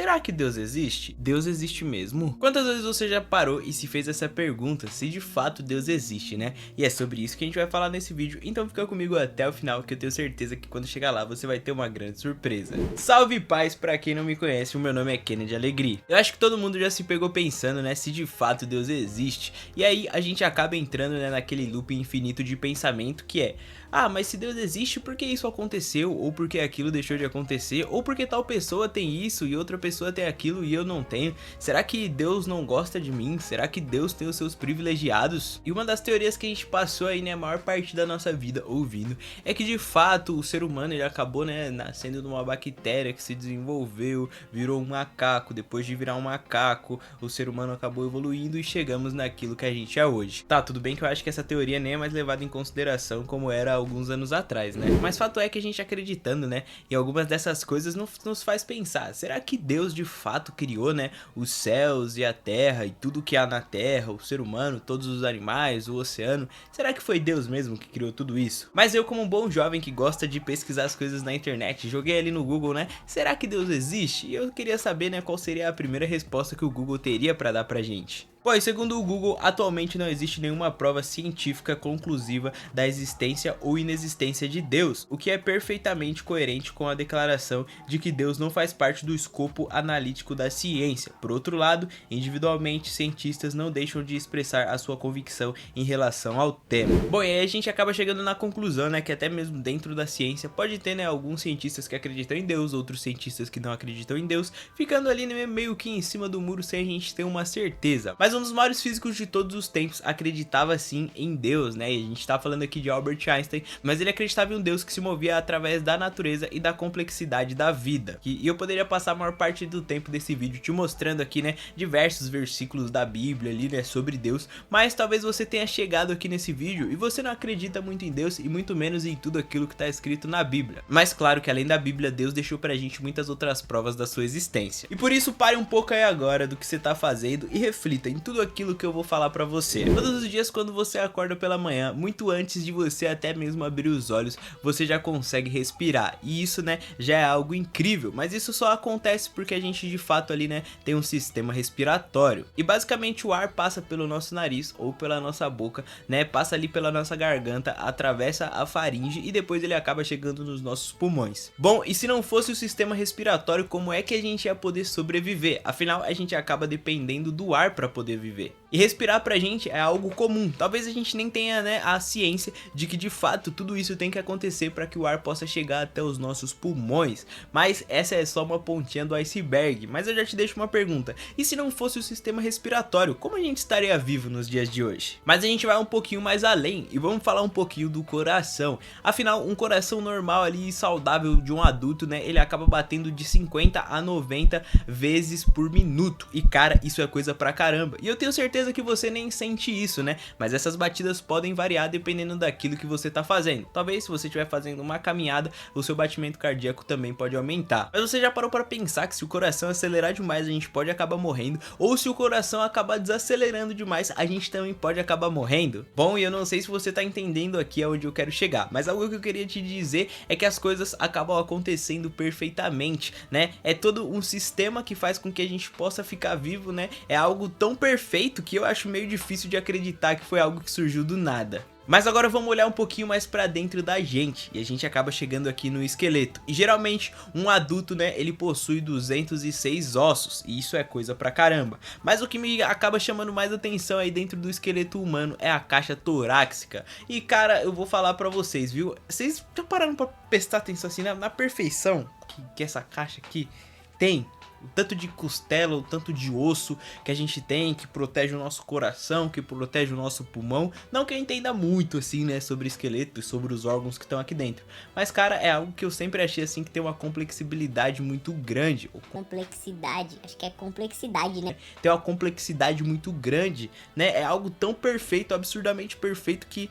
será que Deus existe? Deus existe mesmo? Quantas vezes você já parou e se fez essa pergunta, se de fato Deus existe, né? E é sobre isso que a gente vai falar nesse vídeo, então fica comigo até o final que eu tenho certeza que quando chegar lá você vai ter uma grande surpresa. Salve paz, pra quem não me conhece, o meu nome é Kennedy Alegria. Eu acho que todo mundo já se pegou pensando, né, se de fato Deus existe, e aí a gente acaba entrando, né, naquele loop infinito de pensamento que é: ah, mas se Deus existe, por que isso aconteceu? Ou por que aquilo deixou de acontecer? Ou porque tal pessoa tem isso e outra pessoa tem aquilo e eu não tenho? Será que Deus não gosta de mim? Será que Deus tem os seus privilegiados? E uma das teorias que a gente passou aí, né, a maior parte da nossa vida ouvindo, é que de fato o ser humano ele acabou, né, nascendo de uma bactéria que se desenvolveu, virou um macaco. Depois de virar um macaco, o ser humano acabou evoluindo e chegamos naquilo que a gente é hoje. Tá, tudo bem que eu acho que essa teoria nem é mais levada em consideração como era alguns anos atrás, né? Mas fato é que a gente acreditando, né, em algumas dessas coisas nos faz pensar: será que Deus de fato criou, né, os céus e a terra e tudo que há na terra, o ser humano, todos os animais, o oceano? Será que foi Deus mesmo que criou tudo isso? Mas eu, como um bom jovem que gosta de pesquisar as coisas na internet, joguei ali no Google, né, será que Deus existe? E eu queria saber, né, qual seria a primeira resposta que o Google teria pra dar pra gente. Pois, segundo o Google, atualmente não existe nenhuma prova científica conclusiva da existência ou inexistência de Deus, o que é perfeitamente coerente com a declaração de que Deus não faz parte do escopo analítico da ciência. Por outro lado, individualmente, cientistas não deixam de expressar a sua convicção em relação ao tema. Bom, e aí a gente acaba chegando na conclusão, né, que até mesmo dentro da ciência pode ter, né, alguns cientistas que acreditam em Deus, outros cientistas que não acreditam em Deus, ficando ali, né, meio que em cima do muro sem a gente ter uma certeza. Mas um dos maiores físicos de todos os tempos acreditava sim em Deus, né? E a gente tá falando aqui de Albert Einstein, mas ele acreditava em um Deus que se movia através da natureza e da complexidade da vida. E eu poderia passar a maior parte do tempo desse vídeo te mostrando aqui, né, diversos versículos da Bíblia ali, né, sobre Deus, mas talvez você tenha chegado aqui nesse vídeo e você não acredita muito em Deus e muito menos em tudo aquilo que tá escrito na Bíblia. Mas claro que além da Bíblia, Deus deixou pra gente muitas outras provas da sua existência. E por isso pare um pouco aí agora do que você tá fazendo e reflita em tudo aquilo que eu vou falar pra você. Todos os dias quando você acorda pela manhã, muito antes de você até mesmo abrir os olhos, você já consegue respirar. E isso, né, já é algo incrível, mas isso só acontece porque a gente de fato ali, né, tem um sistema respiratório. E basicamente o ar passa pelo nosso nariz ou pela nossa boca, né, passa ali pela nossa garganta, atravessa a faringe e depois ele acaba chegando nos nossos pulmões. Bom, e se não fosse o sistema respiratório, como é que a gente ia poder sobreviver? Afinal, a gente acaba dependendo do ar para poder viver. E respirar pra gente é algo comum. Talvez a gente nem tenha, né, a ciência de que de fato tudo isso tem que acontecer para que o ar possa chegar até os nossos pulmões. Mas essa é só uma pontinha do iceberg. Mas eu já te deixo uma pergunta: e se não fosse o sistema respiratório, como a gente estaria vivo nos dias de hoje? Mas a gente vai um pouquinho mais além e vamos falar um pouquinho do coração. Afinal, um coração normal ali e saudável de um adulto, né, ele acaba batendo de 50 a 90 vezes por minuto. E cara, isso é coisa pra caramba. E eu tenho certeza que você nem sente isso, né? Mas essas batidas podem variar dependendo daquilo que você tá fazendo. Talvez se você estiver fazendo uma caminhada, o seu batimento cardíaco também pode aumentar. Mas você já parou para pensar que se o coração acelerar demais, a gente pode acabar morrendo? Ou se o coração acabar desacelerando demais, a gente também pode acabar morrendo? Bom, e eu não sei se você tá entendendo aqui aonde eu quero chegar, mas algo que eu queria te dizer é que as coisas acabam acontecendo perfeitamente, né? É todo um sistema que faz com que a gente possa ficar vivo, né? É algo tão perfeito que eu acho meio difícil de acreditar que foi algo que surgiu do nada. Mas agora vamos olhar um pouquinho mais pra dentro da gente, e a gente acaba chegando aqui no esqueleto. E geralmente um adulto, né, ele possui 206 ossos, e isso é coisa pra caramba. Mas o que me acaba chamando mais atenção aí dentro do esqueleto humano é a caixa torácica. E cara, eu vou falar pra vocês, viu? Vocês já pararam pra prestar atenção assim na perfeição que essa caixa aqui tem? O tanto de costela, o tanto de osso que a gente tem, que protege o nosso coração, que protege o nosso pulmão. Não que eu entenda muito assim, né, sobre esqueleto e sobre os órgãos que estão aqui dentro, mas cara, é algo que eu sempre achei assim que tem uma complexibilidade muito grande. Complexidade, acho que é complexidade, né? Tem uma complexidade muito grande, né? É algo tão perfeito, absurdamente perfeito que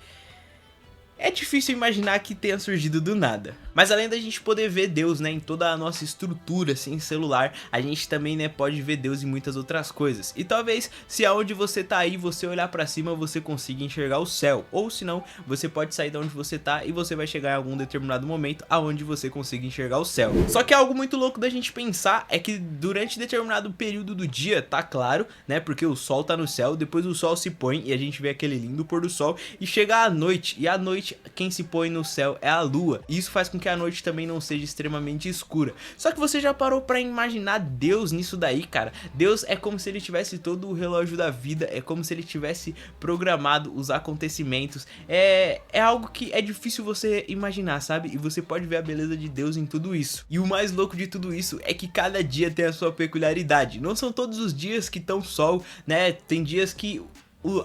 é difícil imaginar que tenha surgido do nada. Mas além da gente poder ver Deus, né, em toda a nossa estrutura, assim, celular, a gente também, né, pode ver Deus em muitas outras coisas. E talvez, se aonde você tá aí, você olhar pra cima, você consiga enxergar o céu. Ou se não, você pode sair de onde você tá e você vai chegar em algum determinado momento aonde você consiga enxergar o céu. Só que algo muito louco da gente pensar é que durante determinado período do dia, tá claro, né, porque o sol tá no céu, depois o sol se põe e a gente vê aquele lindo pôr do sol e chega a noite, e à noite quem se põe no céu é a lua. E isso faz com que a noite também não seja extremamente escura. Só que você já parou pra imaginar Deus nisso daí, cara? Deus é como se ele tivesse todo o relógio da vida, é como se ele tivesse programado os acontecimentos. É algo que é difícil você imaginar, sabe? E você pode ver a beleza de Deus em tudo isso. E o mais louco de tudo isso é que cada dia tem a sua peculiaridade. Não são todos os dias que estão sol, né? Tem dias que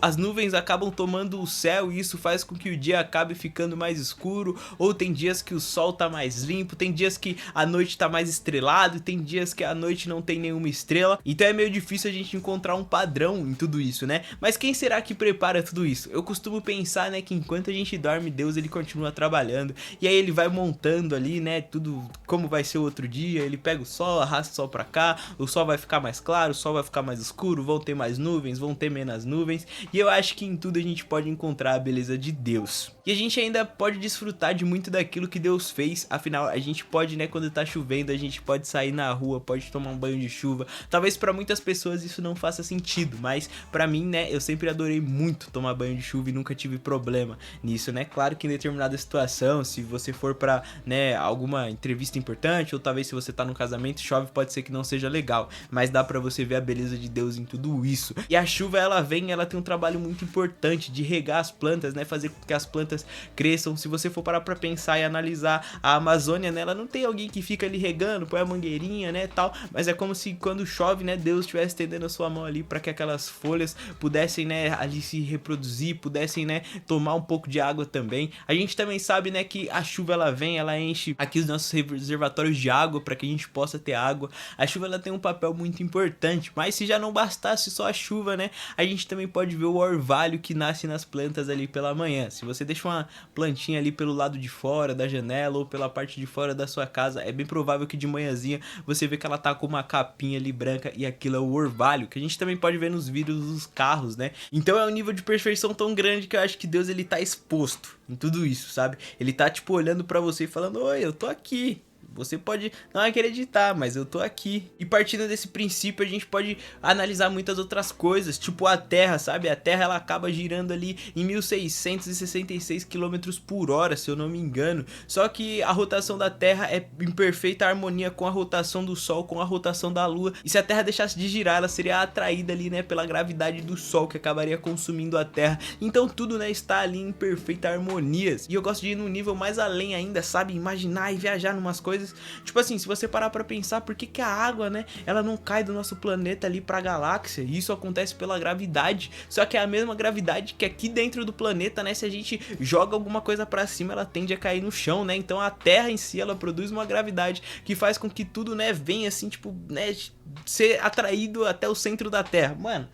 as nuvens acabam tomando o céu e isso faz com que o dia acabe ficando mais escuro, ou tem dias que o sol tá mais limpo, tem dias que a noite tá mais estrelado, e tem dias que a noite não tem nenhuma estrela. Então é meio difícil a gente encontrar um padrão em tudo isso, né? Mas quem será que prepara tudo isso? Eu costumo pensar, né, que enquanto a gente dorme, Deus ele continua trabalhando, e aí ele vai montando ali, né, tudo como vai ser o outro dia. Ele pega o sol, arrasta o sol pra cá, o sol vai ficar mais claro, o sol vai ficar mais escuro, vão ter mais nuvens, vão ter menos nuvens. E eu acho que em tudo a gente pode encontrar a beleza de Deus. E a gente ainda pode desfrutar de muito daquilo que Deus fez. Afinal, a gente pode, né, quando tá chovendo, a gente pode sair na rua, pode tomar um banho de chuva. Talvez pra muitas pessoas isso não faça sentido, mas pra mim, né, eu sempre adorei muito tomar banho de chuva e nunca tive problema nisso, né? Claro que em determinada situação, se você for pra, né, alguma entrevista importante, ou talvez se você tá num casamento, chove, pode ser que não seja legal, mas dá pra você ver a beleza de Deus em tudo isso. E a chuva, ela vem, ela tem um trabalho muito importante de regar as plantas, né, fazer com que as plantas cresçam. Se você for parar pra pensar e analisar a Amazônia, né, ela não tem alguém que fica ali regando, põe a mangueirinha, né, tal, mas é como se quando chove, né, Deus estivesse estendendo a sua mão ali para que aquelas folhas pudessem, né, ali se reproduzir, pudessem, né, tomar um pouco de água também. A gente também sabe, né, que a chuva ela vem, ela enche aqui os nossos reservatórios de água para que a gente possa ter água. A chuva ela tem um papel muito importante, mas se já não bastasse só a chuva, né, a gente também pode ver o orvalho que nasce nas plantas ali pela manhã. Se você deixa uma plantinha ali pelo lado de fora da janela ou pela parte de fora da sua casa, é bem provável que de manhãzinha você vê que ela tá com uma capinha ali branca, e aquilo é o orvalho, que a gente também pode ver nos vidros dos carros, né? Então é um nível de perfeição tão grande que eu acho que Deus ele tá exposto em tudo isso, sabe? Ele tá tipo olhando pra você e falando: oi, eu tô aqui. Você pode não acreditar, mas eu tô aqui. E partindo desse princípio, a gente pode analisar muitas outras coisas, tipo a Terra, sabe? A Terra ela acaba girando ali em 1666 km por hora, se eu não me engano. Só que a rotação da Terra é em perfeita harmonia com a rotação do Sol, com a rotação da Lua. E se a Terra deixasse de girar, ela seria atraída ali, né, pela gravidade do Sol, que acabaria consumindo a Terra. Então tudo, né, está ali em perfeita harmonia. E eu gosto de ir num nível mais além ainda, sabe? Imaginar e viajar numas coisas. Tipo assim, se você parar pra pensar, por que a água, né, ela não cai do nosso planeta ali pra galáxia? E isso acontece pela gravidade. Só que é a mesma gravidade que aqui dentro do planeta, né, se a gente joga alguma coisa pra cima, ela tende a cair no chão, né? Então a Terra em si, ela produz uma gravidade que faz com que tudo, né, venha assim, tipo, né, ser atraído até o centro da Terra. Mano,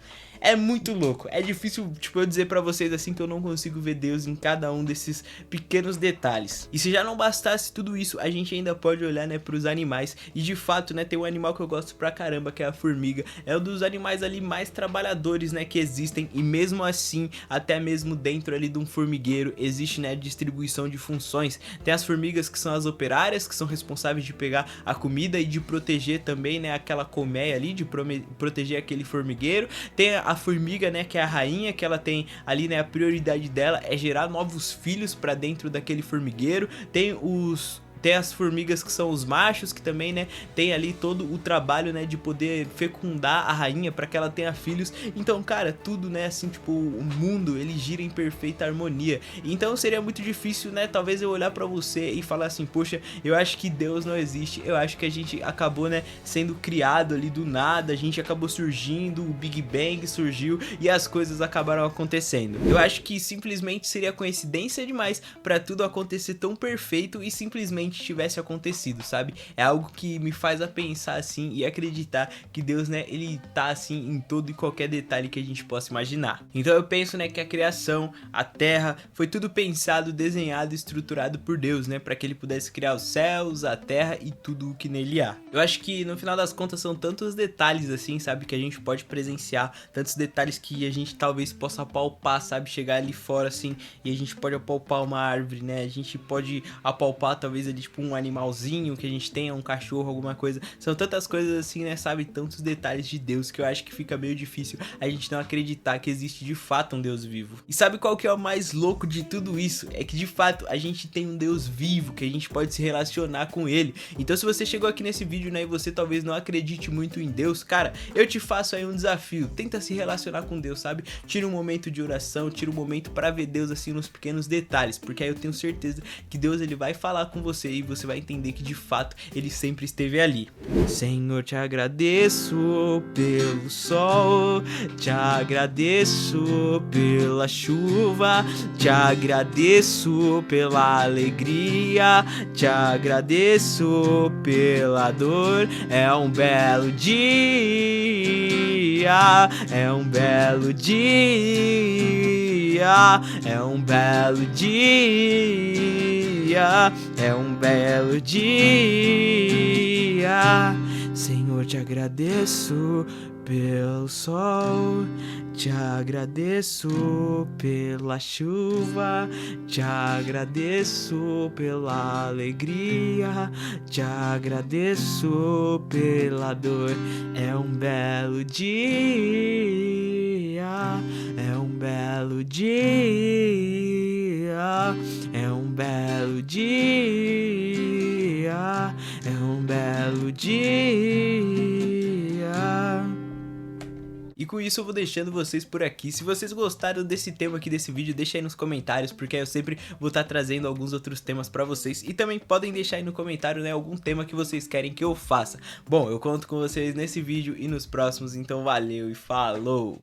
é muito louco. É difícil, tipo, eu dizer pra vocês assim que eu não consigo ver Deus em cada um desses pequenos detalhes. E se já não bastasse tudo isso, a gente ainda pode olhar, né, pros animais. E de fato, né, tem um animal que eu gosto pra caramba, que é a formiga. É um dos animais ali mais trabalhadores, né, que existem. E mesmo assim, até mesmo dentro ali de um formigueiro, existe, né, distribuição de funções. Tem as formigas que são as operárias, que são responsáveis de pegar a comida e de proteger também, né, aquela colmeia ali, de proteger aquele formigueiro. Tem a formiga, né, que é a rainha, que ela tem ali, né, a prioridade dela é gerar novos filhos pra dentro daquele formigueiro. Tem as formigas que são os machos, que também, né, tem ali todo o trabalho, né, de poder fecundar a rainha para que ela tenha filhos. Então, cara, tudo, né, assim, tipo, o mundo, ele gira em perfeita harmonia. Então seria muito difícil, né, talvez eu olhar para você e falar assim: poxa, eu acho que Deus não existe, eu acho que a gente acabou, né, sendo criado ali do nada, a gente acabou surgindo, o Big Bang surgiu e as coisas acabaram acontecendo. Eu acho que simplesmente seria coincidência demais para tudo acontecer tão perfeito e simplesmente realmente tivesse acontecido, sabe? É algo que me faz a pensar assim e acreditar que Deus, né, ele tá assim em todo e qualquer detalhe que a gente possa imaginar. Então eu penso, né, que a criação, a terra, foi tudo pensado, desenhado e estruturado por Deus, né, para que ele pudesse criar os céus, a terra e tudo o que nele há. Eu acho que no final das contas são tantos detalhes assim, sabe, que a gente pode presenciar, tantos detalhes que a gente talvez possa apalpar, sabe, chegar ali fora assim e a gente pode apalpar uma árvore, né, a gente pode apalpar talvez ali tipo um animalzinho que a gente tenha, um cachorro, alguma coisa. São tantas coisas assim, né, sabe, tantos detalhes de Deus que eu acho que fica meio difícil a gente não acreditar que existe de fato um Deus vivo. E sabe qual que é o mais louco de tudo isso? É que de fato a gente tem um Deus vivo, que a gente pode se relacionar com ele. Então se você chegou aqui nesse vídeo, né, e você talvez não acredite muito em Deus, cara, eu te faço aí um desafio, tenta se relacionar com Deus, sabe? Tira um momento de oração, tira um momento pra ver Deus assim nos pequenos detalhes, porque aí eu tenho certeza que Deus ele vai falar com você e você vai entender que de fato ele sempre esteve ali. Senhor, te agradeço pelo sol, te agradeço pela chuva, te agradeço pela alegria, te agradeço pela dor. É um belo dia, é um belo dia, é um belo dia, é um belo dia. Senhor, te agradeço pelo sol, te agradeço pela chuva, te agradeço pela alegria, te agradeço pela dor. É um belo dia, é um belo dia, é um belo dia, é um belo dia. E com isso eu vou deixando vocês por aqui. Se vocês gostaram desse tema aqui desse vídeo, deixa aí nos comentários, porque aí eu sempre vou estar trazendo alguns outros temas pra vocês. E também podem deixar aí no comentário, né, algum tema que vocês querem que eu faça. Bom, eu conto com vocês nesse vídeo e nos próximos, então valeu e falou!